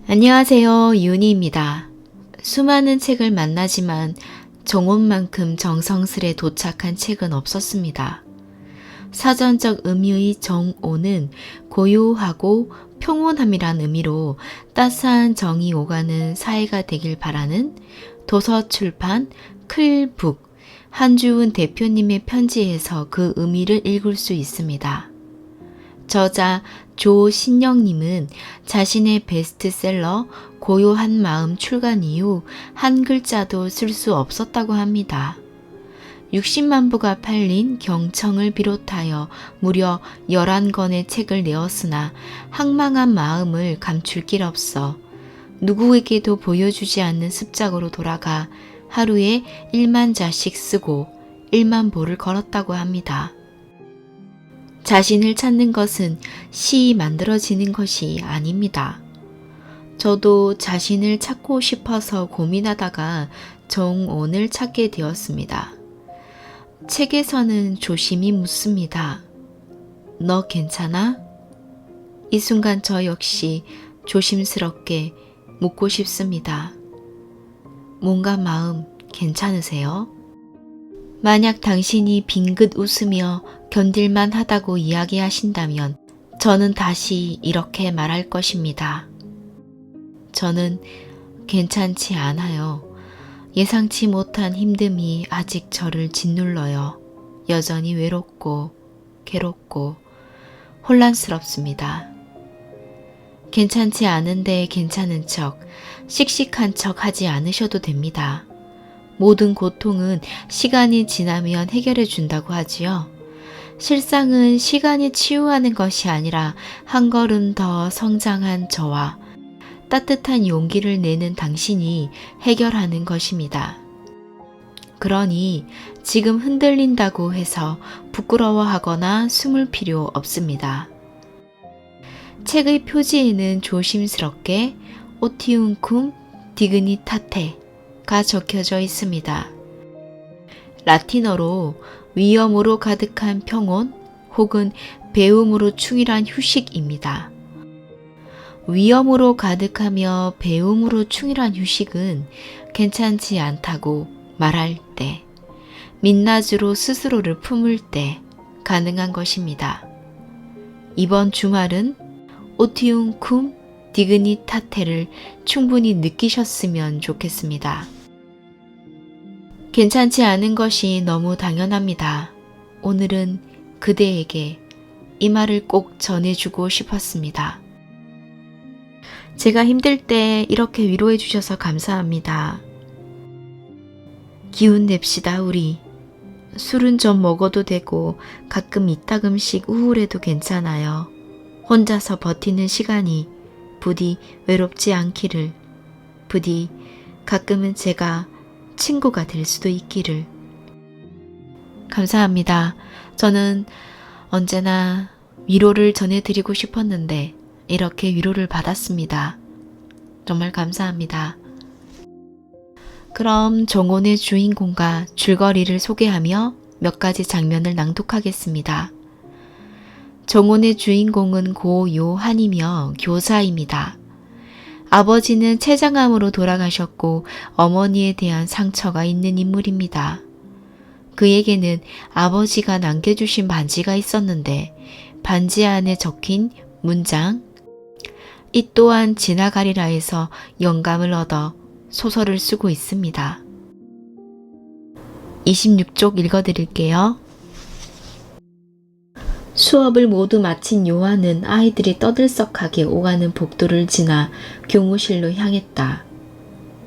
안녕하세요. 윤희입니다. 수많은 책을 만나지만 정원만큼 정성스레 도착한 책은 없었습니다. 사전적 의미의 정오는 고요하고 평온함이란 의미로 따스한 정이 오가는 사회가 되길 바라는 도서출판 클북 한주은 대표님의 편지에서 그 의미를 읽을 수 있습니다. 저자 조신영님은 자신의 베스트셀러 고요한 마음 출간 이후 한 글자도 쓸 수 없었다고 합니다. 60만 부가 팔린 경청을 비롯하여 무려 11권의 책을 내었으나 항망한 마음을 감출 길 없어 누구에게도 보여주지 않는 습작으로 돌아가 하루에 1만 자씩 쓰고 1만 보를 걸었다고 합니다. 자신을 찾는 것은 시 만들어지는 것이 아닙니다. 저도 자신을 찾고 싶어서 고민하다가 정온을 찾게 되었습니다. 책에서는 조심히 묻습니다. 너 괜찮아? 이 순간 저 역시 조심스럽게 묻고 싶습니다. 몸과 마음 괜찮으세요? 만약 당신이 빙긋 웃으며 견딜만 하다고 이야기하신다면 저는 다시 이렇게 말할 것입니다. 저는 괜찮지 않아요. 예상치 못한 힘듦이 아직 저를 짓눌러요. 여전히 외롭고 괴롭고 혼란스럽습니다. 괜찮지 않은데 괜찮은 척, 씩씩한 척 하지 않으셔도 됩니다. 모든 고통은 시간이 지나면 해결해 준다고 하지요. 실상은 시간이 치유하는 것이 아니라 한 걸음 더 성장한 저와 따뜻한 용기를 내는 당신이 해결하는 것입니다. 그러니 지금 흔들린다고 해서 부끄러워하거나 숨을 필요 없습니다. 책의 표지에는 조심스럽게 오티움 쿰 디그니타테가 적혀져 있습니다. 라틴어로 위엄으로 가득한 평온 혹은 배움으로 충실한 휴식입니다. 위엄으로 가득하며 배움으로 충실한 휴식은 괜찮지 않다고 말할 때, 민낯으로 스스로를 품을 때 가능한 것입니다. 이번 주말은 오티움 쿰 디그니타테를 충분히 느끼셨으면 좋겠습니다. 괜찮지 않은 것이 너무 당연합니다. 오늘은 그대에게 이 말을 꼭 전해주고 싶었습니다. 제가 힘들 때 이렇게 위로해 주셔서 감사합니다. 기운 냅시다 우리. 술은 좀 먹어도 되고 가끔 이따금씩 우울해도 괜찮아요. 혼자서 버티는 시간이 부디 외롭지 않기를, 부디 가끔은 제가 친구가 될 수도 있기를. 감사합니다. 저는 언제나 위로를 전해드리고 싶었는데 이렇게 위로를 받았습니다. 정말 감사합니다. 그럼 정온의 주인공과 줄거리를 소개하며 몇 가지 장면을 낭독하겠습니다. 정온의 주인공은 고 요한이며 교사입니다. 아버지는 췌장암으로 돌아가셨고 어머니에 대한 상처가 있는 인물입니다. 그에게는 아버지가 남겨주신 반지가 있었는데 반지 안에 적힌 문장 이 또한 지나가리라 해서 영감을 얻어 소설을 쓰고 있습니다. 26쪽 읽어드릴게요. 수업을 모두 마친 요한은 아이들이 떠들썩하게 오가는 복도를 지나 교무실로 향했다.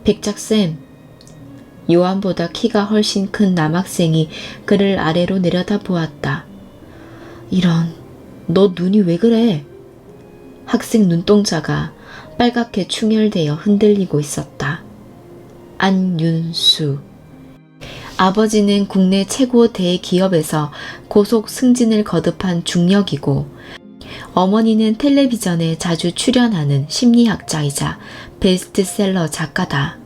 백작쌤, 요한보다 키가 훨씬 큰 남학생이 그를 아래로 내려다보았다. 이런, 너 눈이 왜 그래? 학생 눈동자가 빨갛게 충혈되어 흔들리고 있었다. 안윤수. 아버지는 국내 최고 대기업에서 고속 승진을 거듭한 중력이고 어머니는 텔레비전에 자주 출연하는 심리학자이자 베스트셀러 작가다.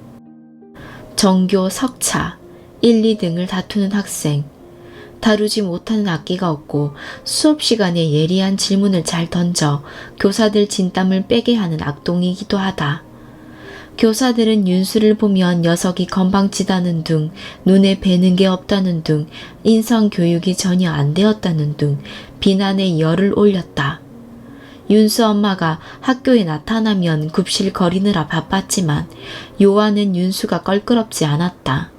전교 석차, 1, 2등을 다투는 학생, 다루지 못하는 악기가 없고 수업 시간에 예리한 질문을 잘 던져 교사들 진땀을 빼게 하는 악동이기도 하다. 교사들은 윤수를 보면 녀석이 건방지다는 둥, 눈에 뵈는 게 없다는 둥, 인성 교육이 전혀 안 되었다는 둥, 비난에 열을 올렸다. 윤수 엄마가 학교에 나타나면 굽실거리느라 바빴지만 요한은 윤수가 껄끄럽지 않았다.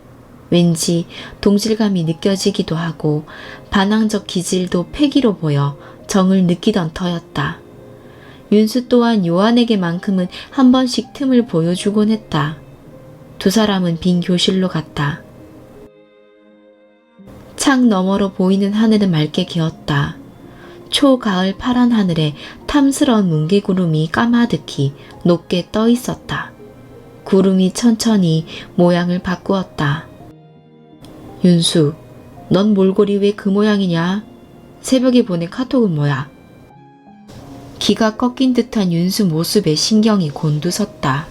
왠지 동질감이 느껴지기도 하고 반항적 기질도 패기로 보여 정을 느끼던 터였다. 윤수 또한 요한에게만큼은 한 번씩 틈을 보여주곤 했다. 두 사람은 빈 교실로 갔다. 창 너머로 보이는 하늘은 맑게 개었다. 초가을 파란 하늘에 탐스러운 뭉게구름이 까마득히 높게 떠 있었다. 구름이 천천히 모양을 바꾸었다. 윤수, 넌 몰골이 왜 그 모양이냐? 새벽에 보낸 카톡은 뭐야? 기가 꺾인 듯한 윤수 모습에 신경이 곤두섰다.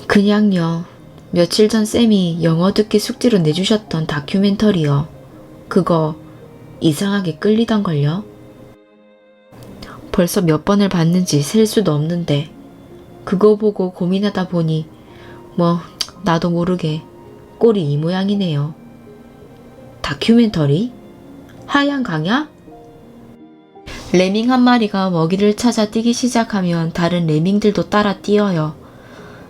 그냥요. 며칠 전 쌤이 영어 듣기 숙제로 내주셨던 다큐멘터리요. 그거 이상하게 끌리던걸요? 벌써 몇 번을 봤는지 셀 수도 없는데 그거 보고 고민하다 보니 나도 모르게 꼴이 이 모양이네요. 다큐멘터리? 하얀 강야? 레밍 한 마리가 먹이를 찾아 뛰기 시작하면 다른 레밍들도 따라 뛰어요.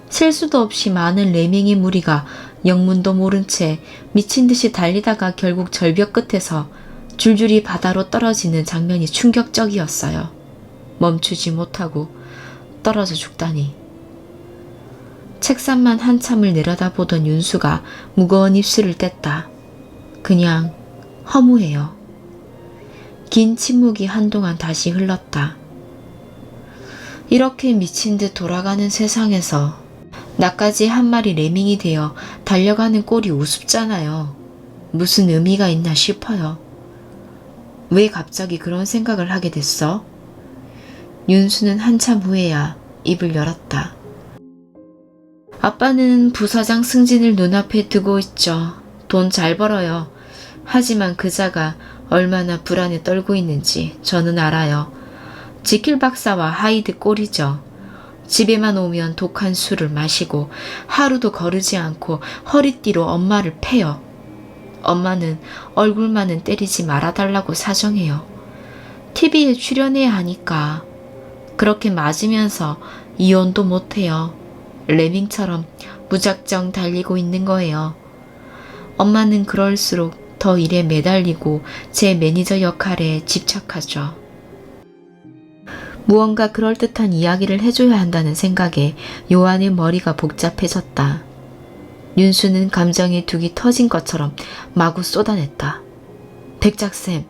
셀 수도 없이 많은 레밍의 무리가 영문도 모른 채 미친 듯이 달리다가 결국 절벽 끝에서 줄줄이 바다로 떨어지는 장면이 충격적이었어요. 멈추지 못하고 떨어져 죽다니. 책상만 한참을 내려다보던 윤수가 무거운 입술을 뗐다. 그냥 허무해요. 긴 침묵이 한동안 다시 흘렀다. 이렇게 미친 듯 돌아가는 세상에서 나까지 한 마리 레밍이 되어 달려가는 꼴이 우습잖아요. 무슨 의미가 있나 싶어요. 왜 갑자기 그런 생각을 하게 됐어? 윤수는 한참 후에야 입을 열었다. 아빠는 부사장 승진을 눈앞에 두고 있죠. 돈 잘 벌어요. 하지만 그자가 얼마나 불안에 떨고 있는지 저는 알아요. 지킬 박사와 하이드 꼴이죠. 집에만 오면 독한 술을 마시고 하루도 거르지 않고 허리띠로 엄마를 패요. 엄마는 얼굴만은 때리지 말아달라고 사정해요. TV에 출연해야 하니까. 그렇게 맞으면서 이혼도 못해요. 레밍처럼 무작정 달리고 있는 거예요. 엄마는 그럴수록 더 일에 매달리고 제 매니저 역할에 집착하죠. 무언가 그럴듯한 이야기를 해줘야 한다는 생각에 요한의 머리가 복잡해졌다. 윤수는 감정의 둑이 터진 것처럼 마구 쏟아냈다. 백작쌤,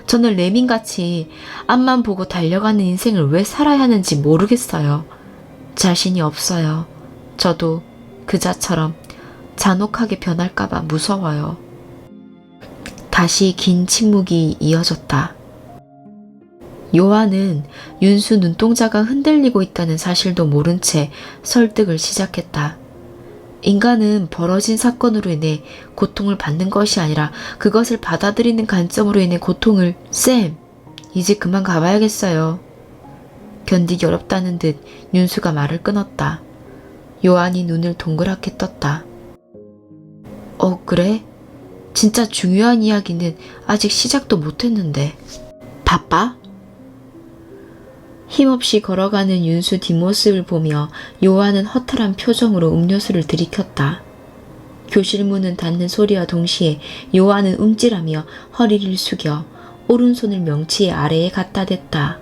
저는 레밍같이 앞만 보고 달려가는 인생을 왜 살아야 하는지 모르겠어요. 자신이 없어요. 저도 그자처럼 잔혹하게 변할까봐 무서워요. 다시 긴 침묵이 이어졌다. 요한은 윤수 눈동자가 흔들리고 있다는 사실도 모른 채 설득을 시작했다. 인간은 벌어진 사건으로 인해 고통을 받는 것이 아니라 그것을 받아들이는 관점으로 인해 고통을... 쌤, 이제 그만 가봐야겠어요. 견디기 어렵다는 듯 윤수가 말을 끊었다. 요한이 눈을 동그랗게 떴다. 그래? 진짜 중요한 이야기는 아직 시작도 못했는데. 바빠? 힘없이 걸어가는 윤수 뒷모습을 보며 요한은 허탈한 표정으로 음료수를 들이켰다. 교실 문은 닫는 소리와 동시에 요한은 움찔하며 허리를 숙여 오른손을 명치 아래에 갖다 댔다.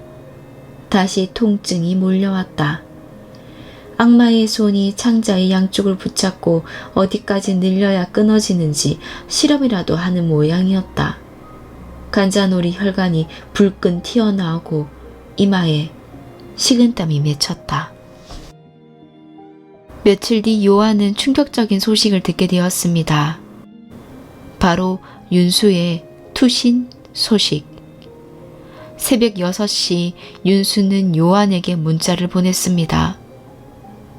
다시 통증이 몰려왔다. 악마의 손이 창자의 양쪽을 붙잡고 어디까지 늘려야 끊어지는지 실험이라도 하는 모양이었다. 간자놀이 혈관이 불끈 튀어나오고 이마에 식은땀이 맺혔다. 며칠 뒤 요한은 충격적인 소식을 듣게 되었습니다. 바로 윤수의 투신 소식. 새벽 6시 윤수는 요한에게 문자를 보냈습니다.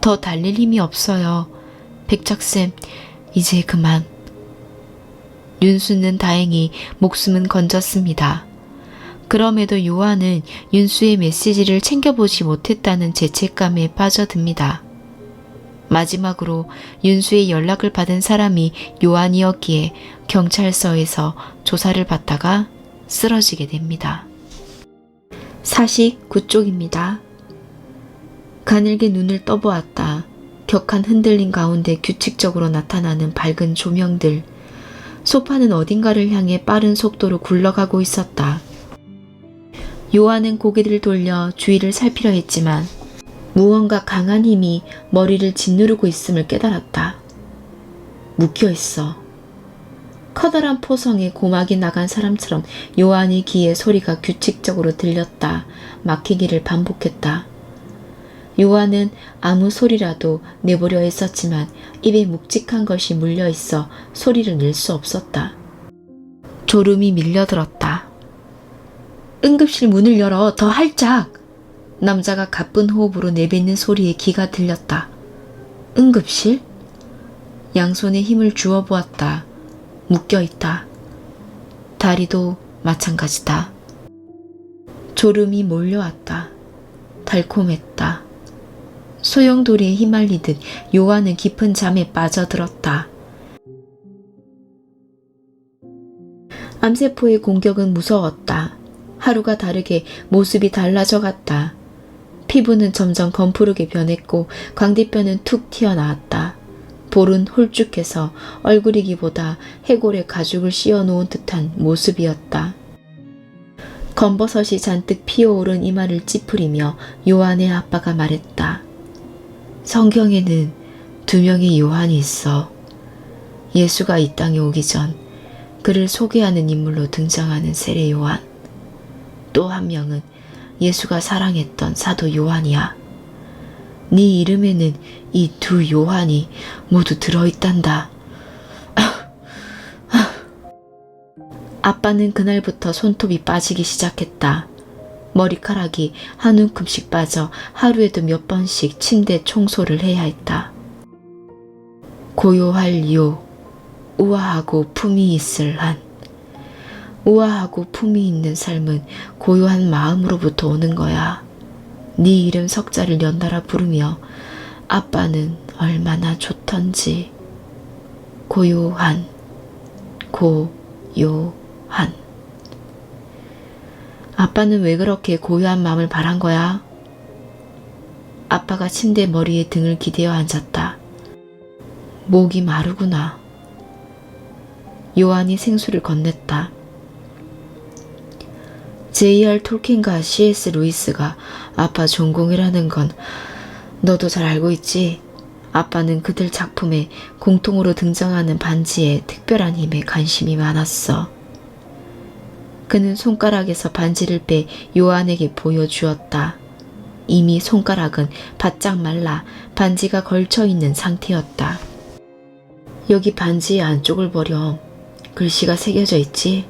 더 달릴 힘이 없어요. 백작쌤, 이제 그만. 윤수는 다행히 목숨은 건졌습니다. 그럼에도 요한은 윤수의 메시지를 챙겨보지 못했다는 죄책감에 빠져듭니다. 마지막으로 윤수의 연락을 받은 사람이 요한이었기에 경찰서에서 조사를 받다가 쓰러지게 됩니다. 사식 9쪽입니다. 가늘게 눈을 떠보았다. 격한 흔들림 가운데 규칙적으로 나타나는 밝은 조명들. 소파는 어딘가를 향해 빠른 속도로 굴러가고 있었다. 요한은 고개를 돌려 주위를 살피려 했지만 무언가 강한 힘이 머리를 짓누르고 있음을 깨달았다. 묶여있어. 커다란 포성에 고막이 나간 사람처럼 요한의 귀에 소리가 규칙적으로 들렸다. 막히기를 반복했다. 요한은 아무 소리라도 내보려 했었지만 입에 묵직한 것이 물려있어 소리를 낼 수 없었다. 졸음이 밀려들었다. 응급실 문을 열어, 더 활짝! 남자가 가쁜 호흡으로 내뱉는 소리에 귀가 들렸다. 응급실? 양손에 힘을 주어 보았다. 묶여있다. 다리도 마찬가지다. 졸음이 몰려왔다. 달콤했다. 소용돌이에 휘말리듯 요한은 깊은 잠에 빠져들었다. 암세포의 공격은 무서웠다. 하루가 다르게 모습이 달라져 갔다. 피부는 점점 검푸르게 변했고 광대뼈는 툭 튀어나왔다. 볼은 홀쭉해서 얼굴이기보다 해골에 가죽을 씌워놓은 듯한 모습이었다. 검버섯이 잔뜩 피어오른 이마를 찌푸리며 요한의 아빠가 말했다. 성경에는 2명의 요한이 있어. 예수가 이 땅에 오기 전 그를 소개하는 인물로 등장하는 세례 요한. 또 한 명은 예수가 사랑했던 사도 요한이야. 네 이름에는 이 2 요한이 모두 들어있단다. 아빠는 그날부터 손톱이 빠지기 시작했다. 머리카락이 한 움큼씩 빠져 하루에도 몇 번씩 침대 청소를 해야 했다. 고요할 요, 우아하고 품이 있을 한. 우아하고 품이 있는 삶은 고요한 마음으로부터 오는 거야. 네 이름 석자를 연달아 부르며 아빠는 얼마나 좋던지. 고요한, 고요한. 아빠는 왜 그렇게 고요한 마음을 바란 거야? 아빠가 침대 머리에 등을 기대어 앉았다. 목이 마르구나. 요한이 생수를 건넸다. J.R. 톨킨과 C.S. 루이스가 아빠 전공이라는 건 너도 잘 알고 있지? 아빠는 그들 작품에 공통으로 등장하는 반지에 특별한 힘에 관심이 많았어. 그는 손가락에서 반지를 빼 요한에게 보여주었다. 이미 손가락은 바짝 말라 반지가 걸쳐있는 상태였다. 여기 반지의 안쪽을 보렴. 글씨가 새겨져 있지?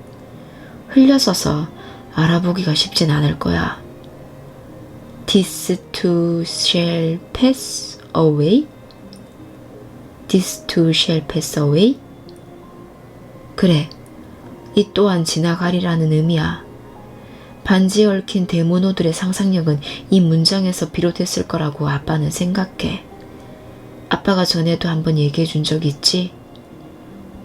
흘려서서 알아보기가 쉽진 않을 거야. This too shall pass away? This too shall pass away? 그래, 이 또한 지나가리라는 의미야. 반지에 얽힌 데모노들의 상상력은 이 문장에서 비롯했을 거라고 아빠는 생각해. 아빠가 전에도 한번 얘기해 준 적 있지?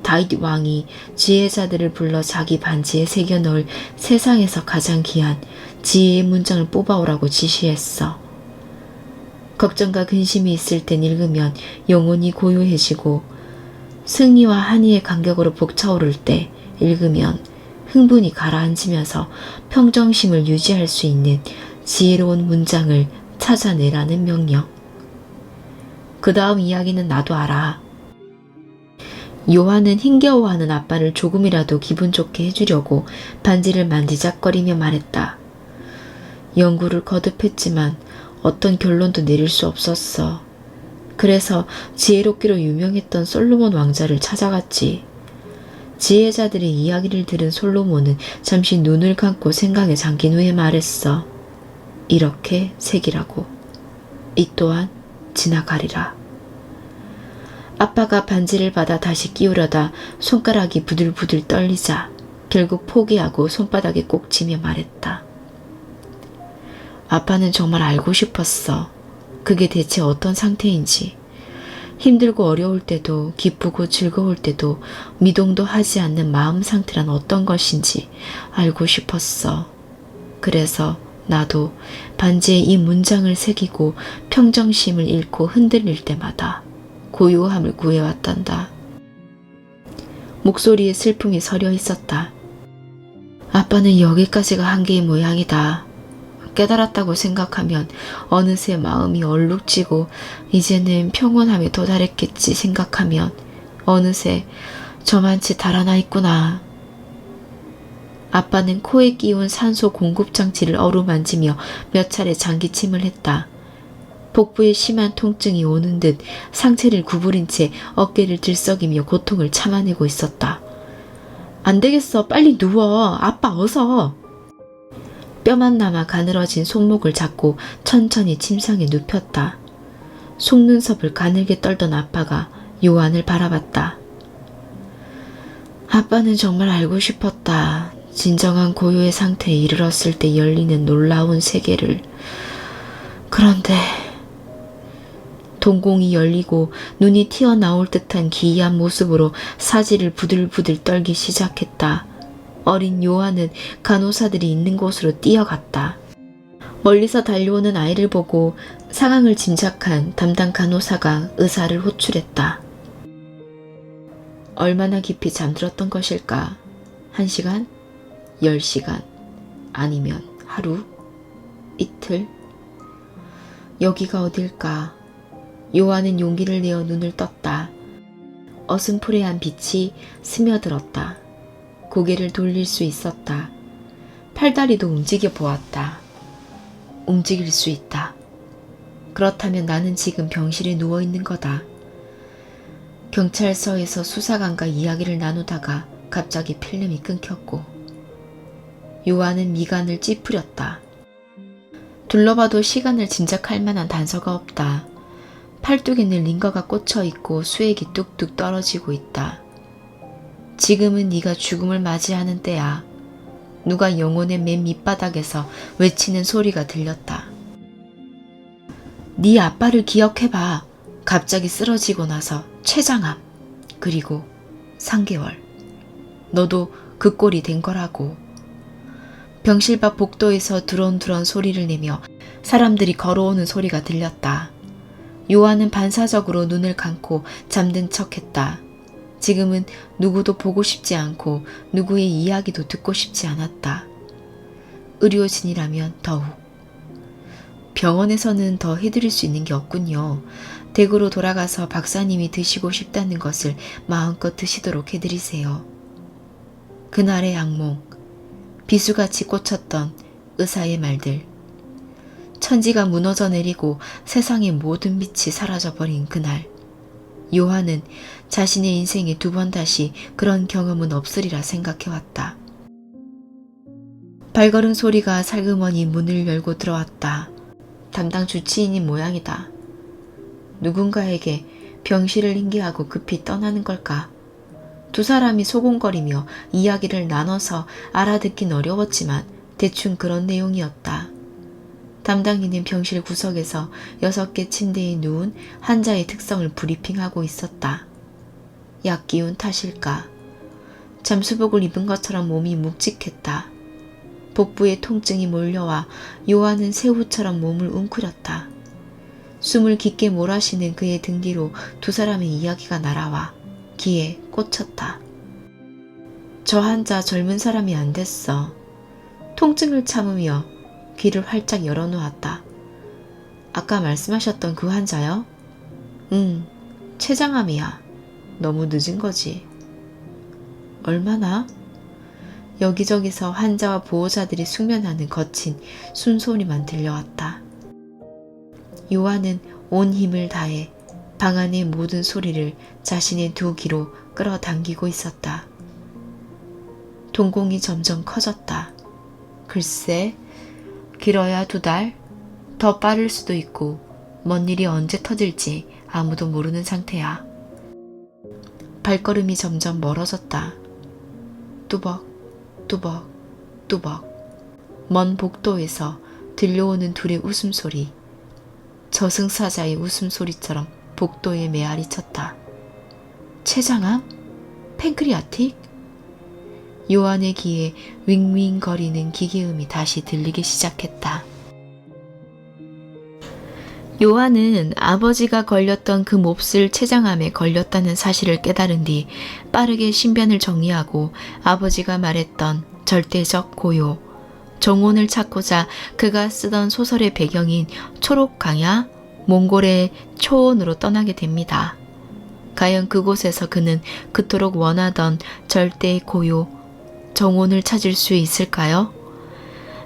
다윗 왕이 지혜자들을 불러 자기 반지에 새겨 넣을 세상에서 가장 귀한 지혜의 문장을 뽑아오라고 지시했어. 걱정과 근심이 있을 땐 읽으면 영혼이 고요해지고 승리와 한의의 간격으로 벅차오를 때 읽으면 흥분이 가라앉으면서 평정심을 유지할 수 있는 지혜로운 문장을 찾아내라는 명령. 그 다음 이야기는 나도 알아. 요한은 힘겨워하는 아빠를 조금이라도 기분 좋게 해주려고 반지를 만지작거리며 말했다. 연구를 거듭했지만 어떤 결론도 내릴 수 없었어. 그래서 지혜롭기로 유명했던 솔로몬 왕자를 찾아갔지. 지혜자들의 이야기를 들은 솔로몬은 잠시 눈을 감고 생각에 잠긴 후에 말했어. 이렇게 새기라고. 이 또한 지나가리라. 아빠가 반지를 받아 다시 끼우려다 손가락이 부들부들 떨리자 결국 포기하고 손바닥에 꼭 쥐며 말했다. 아빠는 정말 알고 싶었어. 그게 대체 어떤 상태인지. 힘들고 어려울 때도 기쁘고 즐거울 때도 미동도 하지 않는 마음 상태란 어떤 것인지 알고 싶었어. 그래서 나도 반지에 이 문장을 새기고 평정심을 잃고 흔들릴 때마다 고요함을 구해왔단다. 목소리에 슬픔이 서려 있었다. 아빠는 여기까지가 한계의 모양이다. 깨달았다고 생각하면 어느새 마음이 얼룩지고 이제는 평온함에 도달했겠지 생각하면 어느새 저만치 달아나 있구나. 아빠는 코에 끼운 산소 공급장치를 어루만지며 몇 차례 장기침을 했다. 복부에 심한 통증이 오는 듯 상체를 구부린 채 어깨를 들썩이며 고통을 참아내고 있었다. 안 되겠어. 빨리 누워. 아빠 어서. 뼈만 남아 가늘어진 손목을 잡고 천천히 침상에 눕혔다. 속눈썹을 가늘게 떨던 아빠가 요한을 바라봤다. 아빠는 정말 알고 싶었다. 진정한 고요의 상태에 이르렀을 때 열리는 놀라운 세계를. 그런데 동공이 열리고 눈이 튀어나올 듯한 기이한 모습으로 사지를 부들부들 떨기 시작했다. 어린 요한은 간호사들이 있는 곳으로 뛰어갔다. 멀리서 달려오는 아이를 보고 상황을 짐작한 담당 간호사가 의사를 호출했다. 얼마나 깊이 잠들었던 것일까? 1시간? 10시간? 아니면 하루? 이틀? 여기가 어딜까? 요한은 용기를 내어 눈을 떴다. 어슴푸레한 빛이 스며들었다. 고개를 돌릴 수 있었다. 팔다리도 움직여 보았다. 움직일 수 있다. 그렇다면 나는 지금 병실에 누워있는 거다. 경찰서에서 수사관과 이야기를 나누다가 갑자기 필름이 끊겼고 요한은 미간을 찌푸렸다. 둘러봐도 시간을 짐작할 만한 단서가 없다. 팔뚝에는 링거가 꽂혀있고 수액이 뚝뚝 떨어지고 있다. 지금은 네가 죽음을 맞이하는 때야. 누가 영혼의 맨 밑바닥에서 외치는 소리가 들렸다. 네 아빠를 기억해봐. 갑자기 쓰러지고 나서 췌장암, 그리고 3개월. 너도 그 꼴이 된 거라고. 병실 밖 복도에서 두런두런 소리를 내며 사람들이 걸어오는 소리가 들렸다. 요한은 반사적으로 눈을 감고 잠든 척했다. 지금은 누구도 보고 싶지 않고 누구의 이야기도 듣고 싶지 않았다. 의료진이라면 더욱. 병원에서는 더 해드릴 수 있는 게 없군요. 댁으로 돌아가서 박사님이 드시고 싶다는 것을 마음껏 드시도록 해드리세요. 그날의 악몽, 비수같이 꽂혔던 의사의 말들. 천지가 무너져 내리고 세상의 모든 빛이 사라져버린 그날. 요한은 자신의 인생에 2번 다시 그런 경험은 없으리라 생각해왔다. 발걸음 소리가 살그머니 문을 열고 들어왔다. 담당 주치의인 모양이다. 누군가에게 병실을 인계하고 급히 떠나는 걸까? 두 사람이 소곤거리며 이야기를 나눠서 알아듣긴 어려웠지만 대충 그런 내용이었다. 담당인은 병실 구석에서 6개 침대에 누운 환자의 특성을 브리핑하고 있었다. 약 기운 탓일까? 잠수복을 입은 것처럼 몸이 묵직했다. 복부에 통증이 몰려와 요한은 새우처럼 몸을 웅크렸다. 숨을 깊게 몰아쉬는 그의 등 뒤로 두 사람의 이야기가 날아와 귀에 꽂혔다. 저 환자 젊은 사람이 안 됐어. 통증을 참으며 귀를 활짝 열어놓았다. 아까 말씀하셨던 그 환자요? 췌장암이야. 너무 늦은 거지. 얼마나? 여기저기서 환자와 보호자들이 숙면하는 거친 숨소리만 들려왔다. 요한은 온 힘을 다해 방 안의 모든 소리를 자신의 2 귀로 끌어당기고 있었다. 동공이 점점 커졌다. 글쎄, 길어야 2달? 더 빠를 수도 있고 먼 일이 언제 터질지 아무도 모르는 상태야. 발걸음이 점점 멀어졌다. 뚜벅, 뚜벅, 뚜벅. 먼 복도에서 들려오는 둘의 웃음소리. 저승사자의 웃음소리처럼 복도에 메아리 쳤다. 췌장암? 팬크리아틱? 요한의 귀에 윙윙거리는 기계음이 다시 들리기 시작했다. 요한은 아버지가 걸렸던 그 몹쓸 췌장암에 걸렸다는 사실을 깨달은 뒤 빠르게 신변을 정리하고 아버지가 말했던 절대적 고요, 정혼을 찾고자 그가 쓰던 소설의 배경인 초록강야, 몽골의 초원으로 떠나게 됩니다. 과연 그곳에서 그는 그토록 원하던 절대의 고요, 정혼을 찾을 수 있을까요?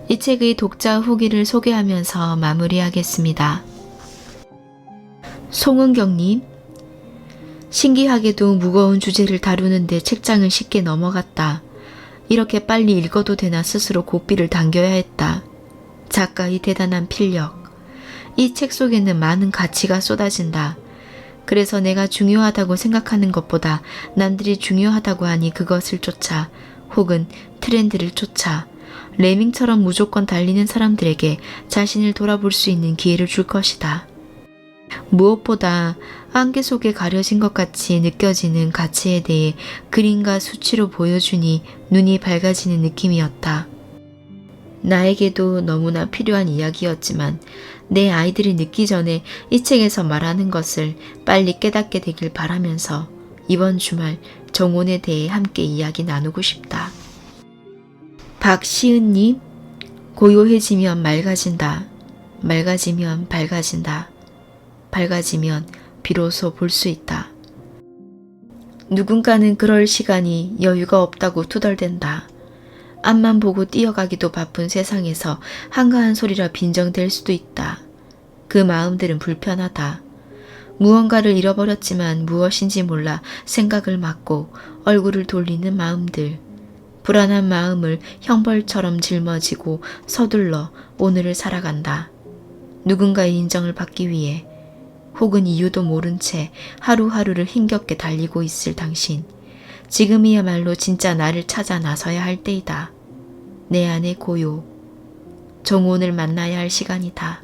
이 책의 독자 후기를 소개하면서 마무리하겠습니다. 송은경님, 신기하게도 무거운 주제를 다루는데 책장을 쉽게 넘어갔다. 이렇게 빨리 읽어도 되나 스스로 고삐를 당겨야 했다. 작가의 대단한 필력. 이 책 속에는 많은 가치가 쏟아진다. 그래서 내가 중요하다고 생각하는 것보다 남들이 중요하다고 하니 그것을 쫓아, 혹은 트렌드를 쫓아 레밍처럼 무조건 달리는 사람들에게 자신을 돌아볼 수 있는 기회를 줄 것이다. 무엇보다 안개 속에 가려진 것 같이 느껴지는 가치에 대해 그림과 수치로 보여주니 눈이 밝아지는 느낌이었다. 나에게도 너무나 필요한 이야기였지만 내 아이들이 늦기 전에 이 책에서 말하는 것을 빨리 깨닫게 되길 바라면서 이번 주말 정혼에 대해 함께 이야기 나누고 싶다. 박시은님, 고요해지면 맑아진다. 맑아지면 밝아진다. 밝아지면 비로소 볼 수 있다. 누군가는 그럴 시간이 여유가 없다고 투덜댄다. 앞만 보고 뛰어가기도 바쁜 세상에서 한가한 소리라 빈정될 수도 있다. 그 마음들은 불편하다. 무언가를 잃어버렸지만 무엇인지 몰라 생각을 막고 얼굴을 돌리는 마음들. 불안한 마음을 형벌처럼 짊어지고 서둘러 오늘을 살아간다. 누군가의 인정을 받기 위해, 혹은 이유도 모른 채 하루하루를 힘겹게 달리고 있을 당신. 지금이야말로 진짜 나를 찾아 나서야 할 때이다. 내 안의 고요. 정혼을 만나야 할 시간이다.